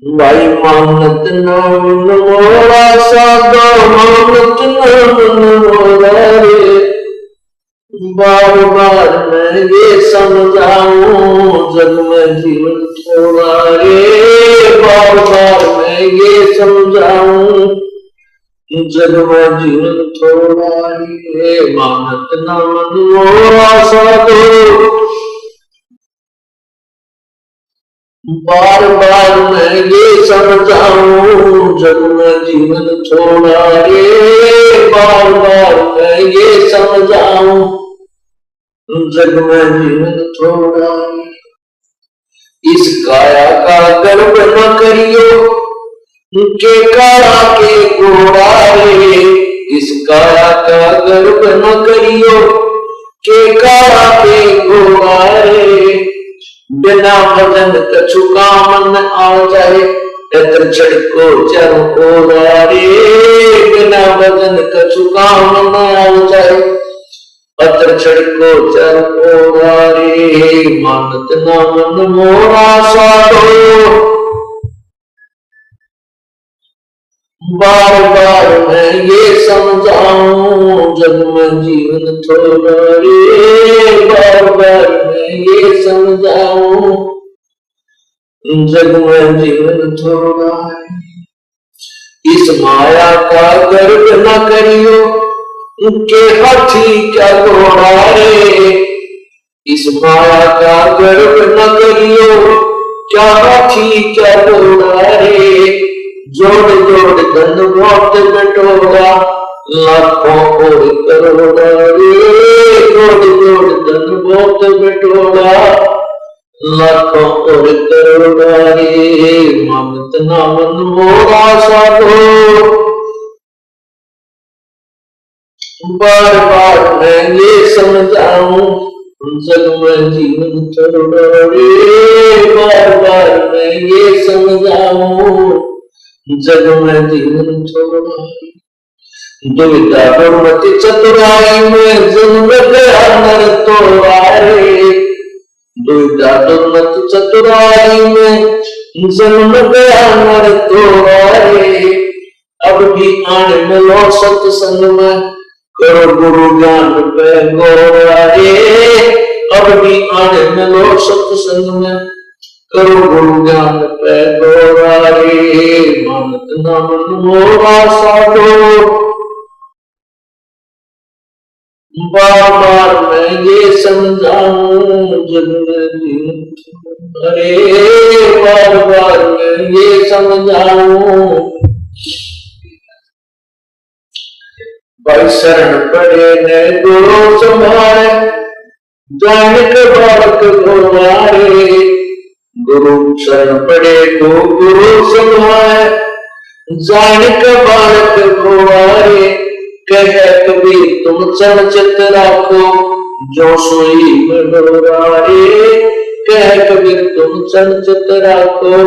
भाई मानत नाम मोरा साधो मानत नाम मोरा रे। बार बार मैं ये समझाऊं जग में जीवन थोड़ा रे। बार बार मैं ये समझाऊं जग में जीवन थोड़ा रे। मानत नाम मोरा साधो बार बार मैं ये समझाऊं जग में जीवन थोड़ा रे। बार बार मैं ये समझाऊं जग में जीवन थोड़ा रे। इस काया का गर्व न करियो के काया के घोड़ा रे। इस काया का गर्व न करियो के काया के घोड़ा रे। बिना भजन कछु काम न आ जाए एतर छड़को चारों ओर रे। बिना भजन कछु काम न आ जाए अतर छड़को चारों ओर रे। मानत ना मन मोरा साधो बार बार मैं ये समझाऊं जग में जीवन थोड़ा रे। बार बार मैं ये समझाऊं जग में जीवन थोड़ा है। इस माया का गर्व न करियो के हाथी क्या घोड़ा रे। इस माया का गर्व न करियो क्या हाथी क्या घोड़ा रे। जोड़ जोड़ धन बहुत बटोरा लाखों और करोड़ा रे। जोड़ जोड़ धन बहुत बटोरा लाखों और करोड़ा रे। मानत ना मन मोरा साधो बार बार मैं ये समझाऊं जग में जीवन थोड़ा रे। बार बार मैं ये समझाऊं जग में जीवन थोड़ा। दुविधा दुर्मति चतुराई में जन्म गया नर तोड़ा रे। दुविधा दुर्मति चतुराई में जन्म गया नर तोड़ा रे। अब भी आने मिलो सत्संग में करो गुरु ज्ञान पे गोरा रे। अब भी आने मिलो सत्संग में करो गुरु ज्ञान पे गोरा रे। मानत ना मन मोरा साधो बार बार मैं ये समझाऊं जग में जीवन अरे। बार बार मैं ये समझाऊं भाई शरण पड़े ने गुरु संभाले जानिक बालक गोवारे। गुरु शरण पड़े तो गुरु संभाले जानिक बालक गोवारे। कह कबीर तुम चरण चित राखो जो सोई मनोरा रे। कह कबीर तुम चरण चित राखो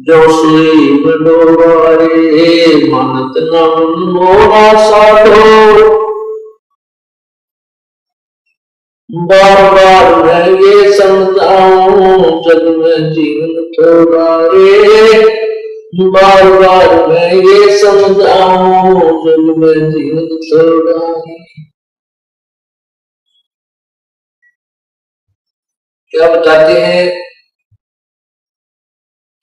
जो सोई मनोरा रे। मानत ना मन मोरा साधो बार बार मैं ये समझाऊं जग में जीवन थोड़ा रे। बार बार मैं ये समझाऊं जग में जीवन थोड़ा रे। क्या बताते हैं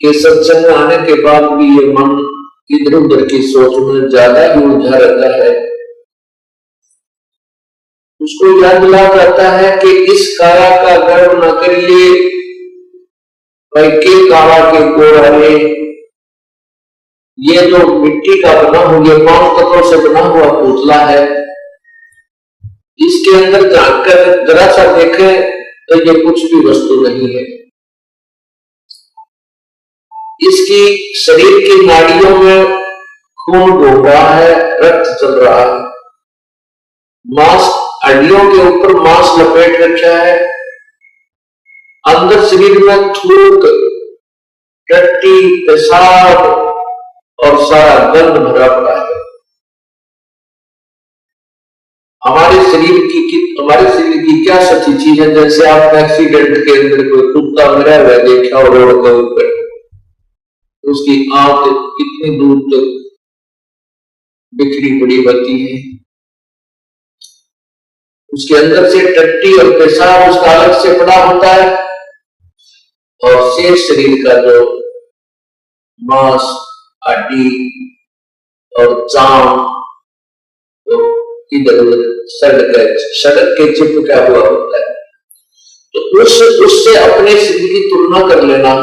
कि सत्संग आने के बाद भी ये मन इधर उधर की सोच में ज्यादा ही उलझा रहता है। उसको याद दिला जाता है कि इस काया का गर्व न करिए भाई के काला के गोरा रे। ये जो मिट्टी का बना हुआ 5 तत्वों से बना हुआ पुतला है, इसके अंदर झांककर जरा सा देखे तो ये कुछ भी वस्तु नहीं है। इसकी शरीर की नाड़ियों में खून घूम रहा है, रक्त चल रहा है, मांस हड्डियों के ऊपर मांस लपेट रखा है, अंदर शरीर में थूक टट्टी पेशाब और सारा गंध भरा पड़ा है। हमारे शरीर की क्या सच्ची चीज है? जैसे आपने एक्सीडेंट के अंदर कोई कुत्ता मरा हुआ देखा और रोड के ऊपर, उसकी आंख कितनी दूर तक बिखरी पड़ी होती है, उसके अंदर से टट्टी और पेशाब उसका अलग से पड़ा होता है, और शेष शरीर का जो मांस, हड्डी और चाम तो इधर उधर सड़क के चिपका हुआ होता है। तो उससे अपने शरीर की तुलना कर लेना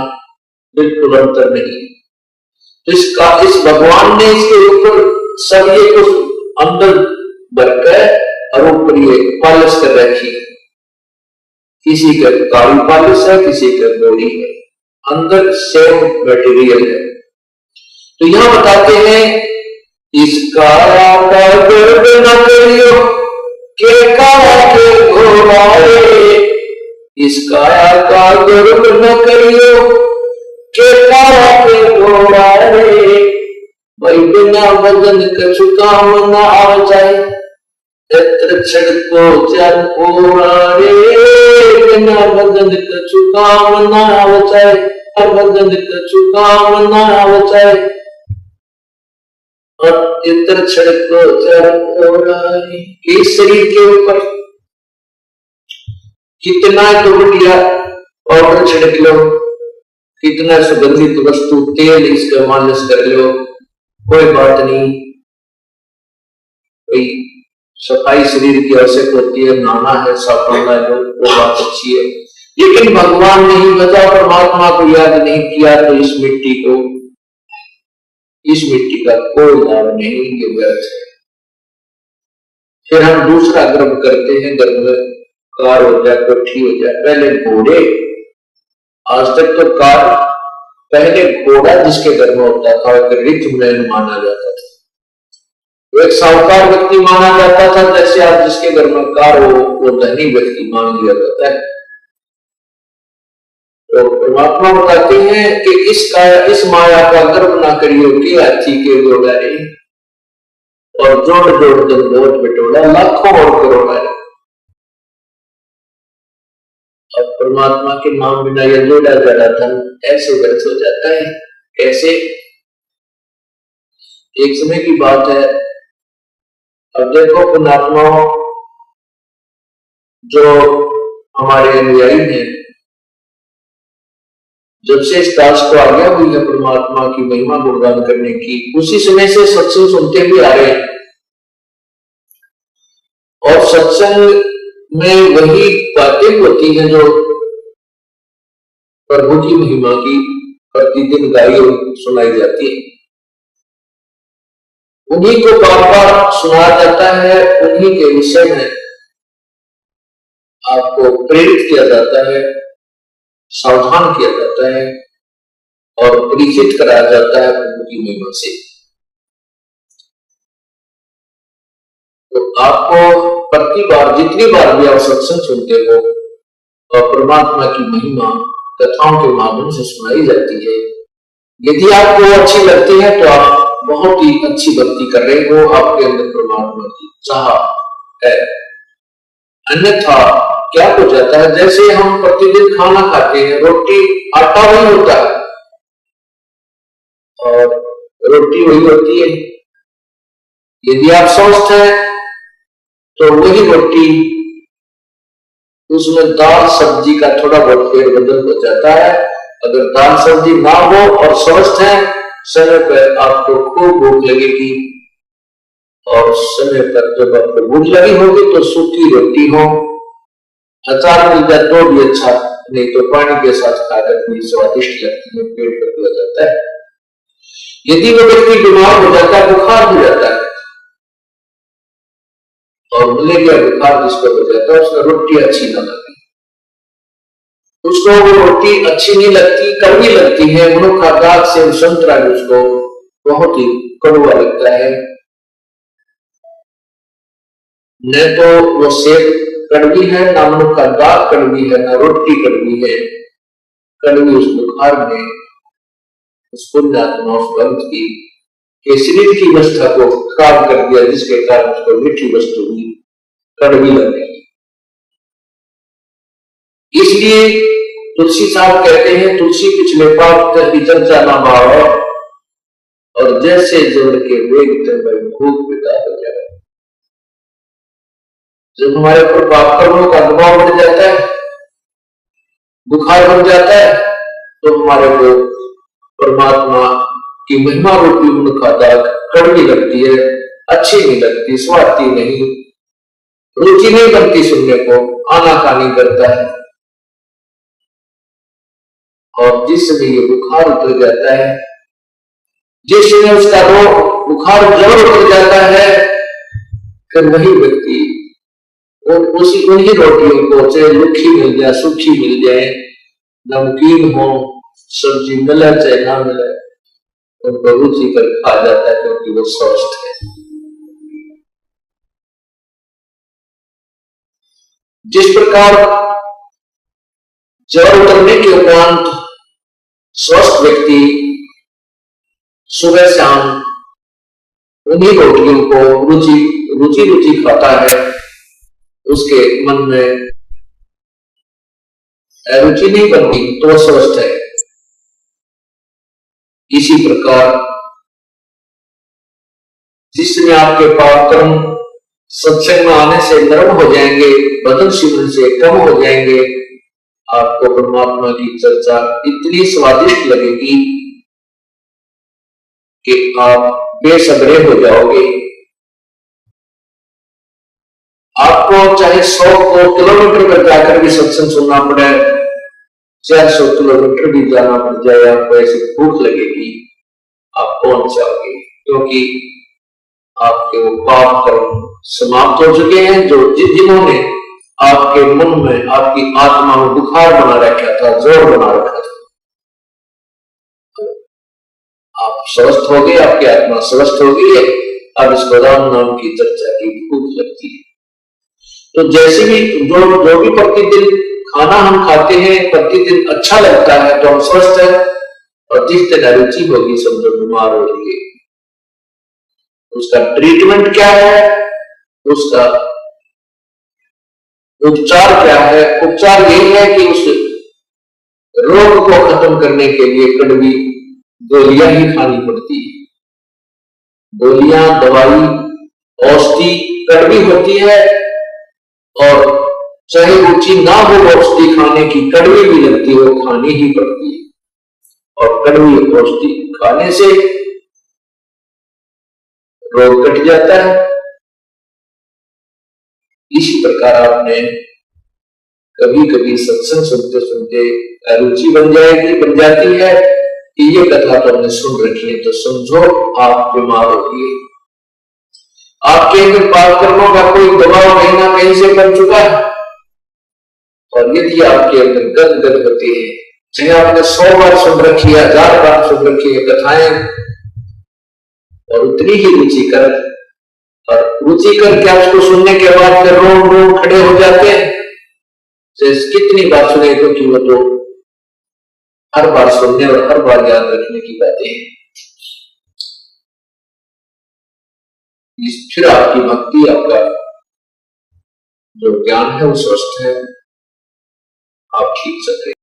बिल्कुल अंतर नहीं। तो इस भगवान ने इसके ऊपर सब ये कुछ अंदर भरकर और ऊपर ये पॉलिश कर रखी, किसी का काली पॉलिश है, किसी का गोरी है, अंदर सेम मटेरियल है। तो यहां बताते हैं इसका गर्व न करियो के काया के घोड़ाए, इसका का गर्व न करियो के काया के घोड़ाए, भाई बिना बदन कछु काम न आ जाए, यत्र छड़को जन ओरारे, बिना बदन कछु काम न आ जाए, बदन कछु काम न आ जाए, और इतर छड़को जन ओरारे। इस शरीर के ऊपर कितना तो बढ़िया पाउडर छिड़क लो, कितना सुगंधित वस्तु तेल इसका मालिश कर लो, कोई बात नहीं, कोई सफाई शरीर की आवश्यक होती है, नहाना है, साबुन लगा लो, वो बात अच्छी है। लेकिन भगवान ने ही बचा परमात्मा को याद नहीं किया तो इस मिट्टी का कोई लाभ नहीं, ये व्यर्थ है। फिर हम दूसरा गर्व करते हैं, गर्व कार हो जाए, कोठी हो जाए, पहले घोड़े, आज तक तो कार, पहले घोड़ा जिसके घर में होता था एक रिच माना जाता था, वो एक साहूकार व्यक्ति माना जाता था। जैसे आज जिसके घर में कार हो वो धनी व्यक्ति मान लिया जाता है। तो परमात्मा बताते हैं कि इस माया का गर्व ना करियो कि हाथी के घोड़े, और जोड़ जोड़ दंडोत बिटोड़ा लाखों और करोड़ा। अब परमात्मा के नाम बिना यह जोड़ा जड़ा धन ऐसे व्यर्थ हो जाता है। कैसे? एक समय की बात है, अब देखो पुण्यात्मा जो हमारे अनुयायी हैं, जब से इस दास को आज्ञा हुई है परमात्मा की महिमा गुणगान करने की, उसी समय से सत्संग सुनते भी आ रहे हैं, और सत्संग में वही बातें होती हैं जो प्रभु की महिमा की प्रतिदिन गाई और सुनाई जाती है। उन्हीं को बार बार सुनाया जाता है, उन्हीं के विषय में आपको प्रेरित किया जाता है, सावधान किया जाता है और परिचित कराया जाता है प्रभु की महिमा से। तो आपको प्रति बार, जितनी बार भी आप सत्संग सुनते हो और परमात्मा की महिमा कथाओं के माध्यम से सुनाई जाती है, यदि आपको अच्छी लगती है तो आप बहुत ही अच्छी भक्ति कर रहे हो, आपके अंदर परमात्मा की चाह है। अन्यथा क्या हो जाता है, जैसे हम प्रतिदिन खाना खाते हैं, रोटी आटा वही होता है और रोटी वही होती है। यदि आप स्वस्थ हैं तो वही रोटी, उसमें दाल सब्जी का थोड़ा बहुत फेरबदल हो जाता है। अगर दाल सब्जी ना हो और स्वस्थ है, समय पर आपको खूब भूख लगेगी, और समय पर जब आपको भूख लगी होगी तो सूखी रोटी हो, अचार मिल जाए तो भी अच्छा, नहीं तो पानी के साथ खाकर भी स्वादिष्ट लगती है, पेट भर जाता है। यदि वो व्यक्ति बीमार हो जाता है, बुखार हो जाता है, और मलेरिया बुखार जिसको हो जाता है, उसको रोटी अच्छी ना लगती, उसको वो रोटी अच्छी नहीं लगती, कड़वी लगती है, मनुखा दाग से संतरा उसको बहुत ही कड़वा लगता है। न तो वो सेब कड़वी है, ना मनुखा दाग कड़वी है, ना रोटी कड़वी है। कड़वी उस बुखार में उस पुण्यात्मा, उस भक्त की शरीर की अवस्था को खराब कर दिया, जिसके कारण उसको मीठी वस्तु भी कड़वी लग गई। इसलिए तुलसी साहब कहते हैं, तुलसी पिछले पाप की चर्चा ना भाव, और जैसे जोड़ के वेग भूत पिता हो जाए। जब हमारे ऊपर पाप कर्मों का दबाव बढ़ जाता है, बुखार बन जाता है, तो हमारे को परमात्मा की महिमा रूपी उनका दाग कड़वी लगती है, अच्छी नहीं लगती, स्वार्थी नहीं, रुचि नहीं बनती सुनने को, आनाकानी करता है। और जिस समय ये बुखार उतर जाता है, जिस समय उसका रोग बुखार जड़ उतर जाता है, फिर वही व्यक्ति उसी उन्हीं रोटियों को, चाहे लुखी मिल जाए, सूखी मिल जाए, नमकीन हो, सब्जी मिले चाहे ना मिले, उनको रुचि कर खा जाता है, क्योंकि वो स्वस्थ है। जिस प्रकार जड़ उतरने के उपरांत स्वस्थ व्यक्ति सुबह शाम उन्हीं रोटियों को रुचि रुचि खाता है, उसके मन में रुचि नहीं बनती तो वह स्वस्थ है। इसी प्रकार जिसमें आपके पाप कर्म सत्संग में आने से नरम हो जाएंगे, बदन शिवन से कम हो जाएंगे, आपको परमात्मा की चर्चा इतनी स्वादिष्ट लगेगी कि आप बेसब्रे हो जाओगे। आपको चाहे 100 किलोमीटर पर जाकर भी सत्संग सुनना पड़े, 400 किलोमीटर भी जाना पड़ जाए, आपको ऐसी भूख लगेगी, आप पहुंच जाओगे, क्योंकि आपके वो पाप कर्म समाप्त हो चुके हैं, जो जिन्होंने आपके मन में, आपकी आत्मा में बुखार बना रखा था, जोर बना रखा था। आप स्वस्थ हो गए, आपकी आत्मा स्वस्थ हो गई है, अब इस राम नाम की चर्चा की भूख लगती है। तो जैसे भी जो भी प्रतिदिन खाना हम खाते हैं, प्रतिदिन अच्छा लगता है, तो हम स्वस्थ है, और जिस दिन अरुचि होगी समझो बीमार हो जाएंगे। उसका ट्रीटमेंट क्या है, उसका उपचार क्या है? उपचार यही है कि उस रोग को खत्म करने के लिए कड़वी गोलियां ही खानी पड़ती है। गोलियां, दवाई, औषधि कड़वी होती है, और चाहे रुचि ना हो औषधि खाने की, कड़वी भी लगती है, वो खानी ही पड़ती है। और कड़वी औषधि खाने से रोग कट जाता है। इसी प्रकार आपने कभी कभी सत्संग सुनते सुनते रुचि बन जाती है कि ये कथा तो हमने सुन रखी है, तो समझो आप बीमार हो गए। आपके अंदर पाप कर्मों का कोई दबाव कहीं ना कहीं से बन चुका है, और यदि आपके अंदर गद होती है, चाहे आपने 100 बार सुन रखी है, 1000 बार सुन रखी है कथाएं, और उतनी ही रुचिकर, और रुचिकर क्या उसको सुनने के बाद फिर रोम खड़े हो जाते हैं। कितनी बार सुने, क्योंकि वो तो हर बार सुनने और हर बार याद रखने की बातें हैं। फिर आपकी भक्ति, आपका जो ज्ञान है वो स्वस्थ है, आप ठीक सकते हैं।